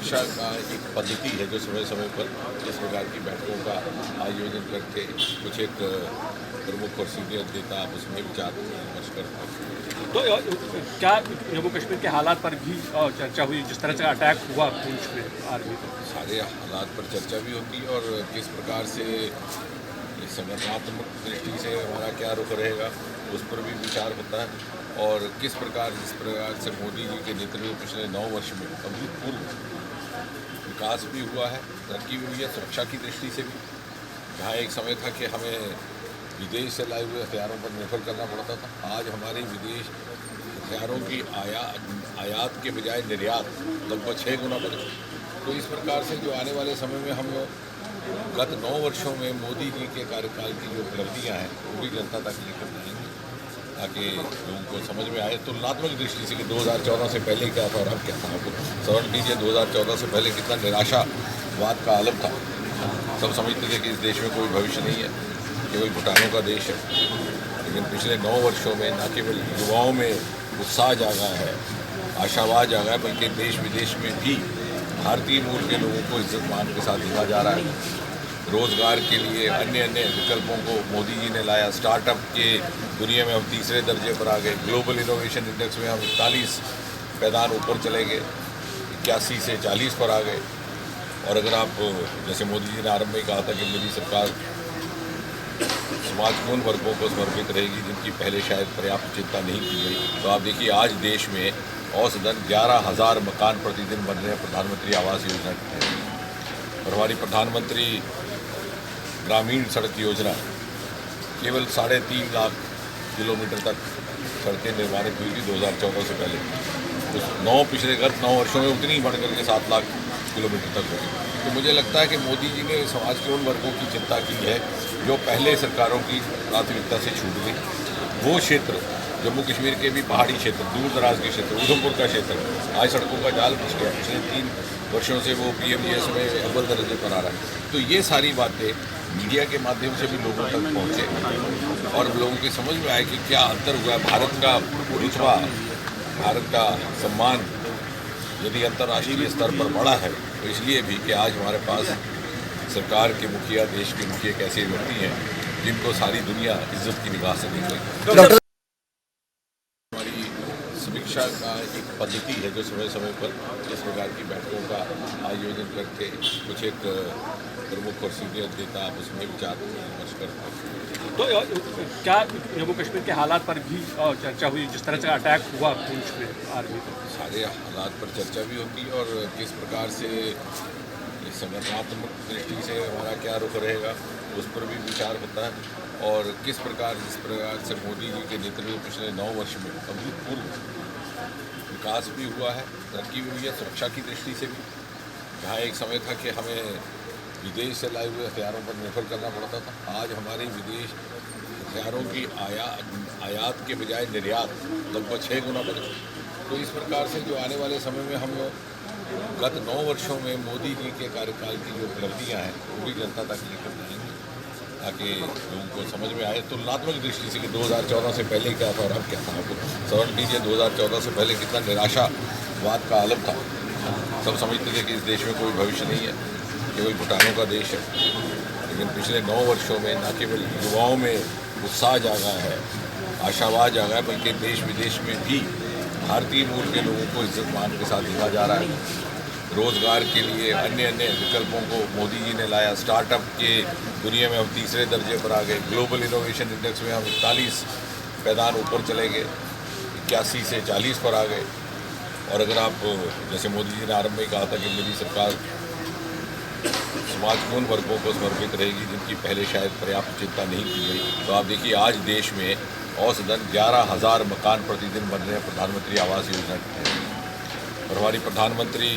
समीक्षा का एक पद्धति है जो समय समय पर इस प्रकार की बैठकों का आयोजन करके कुछ एक प्रमुख और सीनियर नेता आप उसमें विचार विमर्श करते हैं। तो क्या जम्मू कश्मीर के हालात पर भी चर्चा हुई, जिस तरह से अटैक हुआ पुंछ में आर्मी पर? सारे हालात पर चर्चा भी होती है और किस प्रकार से संगठनात्मक दृष्टि से हमारा क्या रुख रहेगा उस पर भी विचार होता है। और जिस प्रकार से मोदी जी के नेतृत्व में पिछले 9 वर्ष में अभूतपूर्व विकास भी हुआ है, तरक्की भी हुई है सुरक्षा की दृष्टि से भी। जहाँ एक समय था कि हमें विदेश से लाए हुए हथियारों पर निर्भर करना पड़ता था, आज हमारे विदेश हथियारों की आयात के बजाय निर्यात लगभग 6 गुना बढ़ गई। तो इस प्रकार से जो आने वाले समय में हम गत 9 वर्षों में मोदी जी के कार्यकाल की जो उपलब्धियाँ हैं पूरी जनता तक लेकर जाएंगे ताकि लोगों को समझ में आए तुलनात्मक दृष्टि से कि 2014 से पहले क्या था और अब क्या था। आपको स्मरण कीजिए 2014 से पहले कितना निराशावाद का आलम था। सब समझते थे कि इस देश में कोई भविष्य नहीं है, केवल घुटानों का देश है। लेकिन पिछले 9 वर्षों में न केवल युवाओं में उत्साह जागा है, आशावाद जागा है, बल्कि देश विदेश में भी भारतीय मूल के लोगों को इज्जत मान के साथ देखा जा रहा है। रोज़गार के लिए अन्य अन्य विकल्पों को मोदी जी ने लाया। स्टार्टअप के दुनिया में हम तीसरे दर्जे पर आ गए। ग्लोबल इनोवेशन इंडेक्स में हम 41 पैदान ऊपर चले गए, 81 से 40 पर आ गए। और अगर आप जैसे मोदी जी ने आरंभ में कहा था कि मेरी सरकार समाज के उन वर्गों को समर्पित रहेगी जिनकी पहले शायद पर्याप्त चिंता नहीं की गई, तो आप देखिए आज देश में औसतन 11,000 मकान प्रतिदिन बन रहे हैं प्रधानमंत्री आवास योजना के तहत। और हमारी प्रधानमंत्री ग्रामीण सड़क योजना केवल 3.5 लाख किलोमीटर तक सड़कें निर्माणित हुई थी 2014 से पहले। तो पिछले गत 9 वर्षों में उतनी बढ़ करके 7 लाख किलोमीटर तक हो गई। तो मुझे लगता है कि मोदी जी ने समाज के उन वर्गों की चिंता की है जो पहले सरकारों की प्राथमिकता से छूट गई। वो क्षेत्र जम्मू कश्मीर के भी पहाड़ी क्षेत्र, दूर दराज के क्षेत्र, उधमपुर का क्षेत्र आज सड़कों का जाल बिछ गया। पिछले 3 वर्षों से वो PMGS में अव्वल दर्जे पर आ रहा है। तो ये सारी बातें मीडिया के माध्यम से भी लोगों तक पहुँचे और लोगों की समझ में आए कि क्या अंतर हुआ है। भारत का रुतबा, भारत का सम्मान यदि अंतर्राष्ट्रीय स्तर पर बढ़ा है तो इसलिए भी कि आज हमारे पास सरकार के मुखिया, देश के मुखिया एक ऐसे व्यक्ति हैं जिनको सारी दुनिया इज्जत की निगाह से देख रही है। हमारी समीक्षा का एक पद्धति है जो समय समय पर इस प्रकार की बैठकों का आयोजन करके कुछ एक प्रमुख और सीनियर नेता आप उसमें विचार विमर्श करते हैं। तो क्या जम्मू कश्मीर के हालात पर भी चर्चा हुई, जिस तरह से अटैक हुआ पुंछ में आर्मी पर? सारे हालात पर चर्चा भी होती है और किस प्रकार से संगठनात्मक दृष्टि से हमारा क्या रुख रहेगा उस पर भी विचार होता है। और जिस प्रकार से मोदी जी के नेतृत्व में पिछले 9 वर्ष में अभूतपूर्व विकास भी हुआ है, तरक्की भी हुई है सुरक्षा की दृष्टि से भी। जहाँ एक समय था कि हमें विदेश से लाए हुए हथियारों पर निर्भर करना पड़ता था, आज हमारे विदेश हथियारों की आयात के बजाय निर्यात लगभग 6 गुना बढ़ गई। तो इस प्रकार से जो आने वाले समय में हम गत 9 वर्षों में मोदी जी के कार्यकाल की जो उपलब्धियाँ हैं पूरी जनता तक लेकर जाएंगे ताकि लोगों को समझ में आए तुलनात्मक दृष्टि से कि 2014 से पहले क्या था और अब क्या था। आपको स्मरण कीजिए 2014 से पहले कितना निराशावाद का आलम था। सब समझते थे कि इस देश में कोई भविष्य नहीं है, केवल घुटानों का देश है। लेकिन पिछले 9 वर्षों में न केवल युवाओं में उत्साह जागा है, आशावाद जागा है, बल्कि देश विदेश में भी भारतीय मूल के लोगों को इज्जत मान के साथ देखा जा रहा है। रोज़गार के लिए अन्य अन्य विकल्पों को मोदी जी ने लाया। स्टार्टअप के दुनिया में हम तीसरे दर्जे पर आ गए। ग्लोबल इनोवेशन इंडेक्स में हम 41 पैदान ऊपर चले गए, 81 से 40 पर आ गए। और अगर आप जैसे मोदी जी ने आरंभ में कहा था कि मेरी सरकार समाज के उन वर्गों को समर्पित रहेगी जिनकी पहले शायद पर्याप्त चिंता नहीं की गई, तो आप देखिए आज देश में औसतन 11,000 मकान प्रतिदिन बन रहे हैं प्रधानमंत्री आवास योजना के तहत। और हमारी प्रधानमंत्री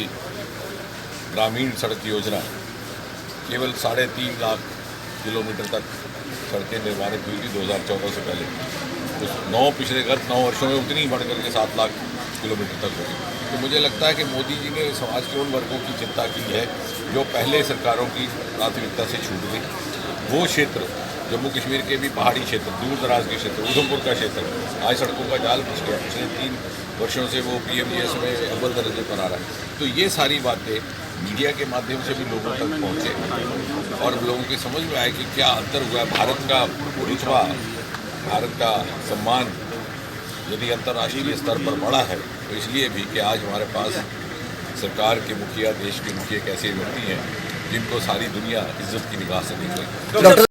ग्रामीण सड़क योजना केवल 3.5 लाख किलोमीटर तक सड़कें निर्माणित हुई थी 2014 से पहले। तो पिछले गत 9 वर्षों में उतनी बढ़ करके 7 लाख किलोमीटर तक हो गई। तो मुझे लगता है कि मोदी जी ने समाज के उन वर्गों की चिंता की है जो पहले सरकारों की प्राथमिकता से छूट गई। वो क्षेत्र जम्मू कश्मीर के भी पहाड़ी क्षेत्र, दूर दराज के क्षेत्र, उधमपुर का क्षेत्र आज सड़कों का जाल बिछ गया। पिछले 3 वर्षों से वो PMGS में अव्वल दर्जे पर आ रहा है। तो ये सारी बातें मीडिया के माध्यम से भी लोगों तक पहुँचे और लोगों की समझ में आए कि क्या अंतर हुआ है। भारत का रुतबा, भारत का सम्मान यदि अंतर्राष्ट्रीय स्तर पर बढ़ा है तो इसलिए भी कि आज हमारे पास सरकार के मुखिया, देश के मुखिया एक ऐसे व्यक्ति हैं जिनको सारी दुनिया इज्जत की निगाह से देख रही है।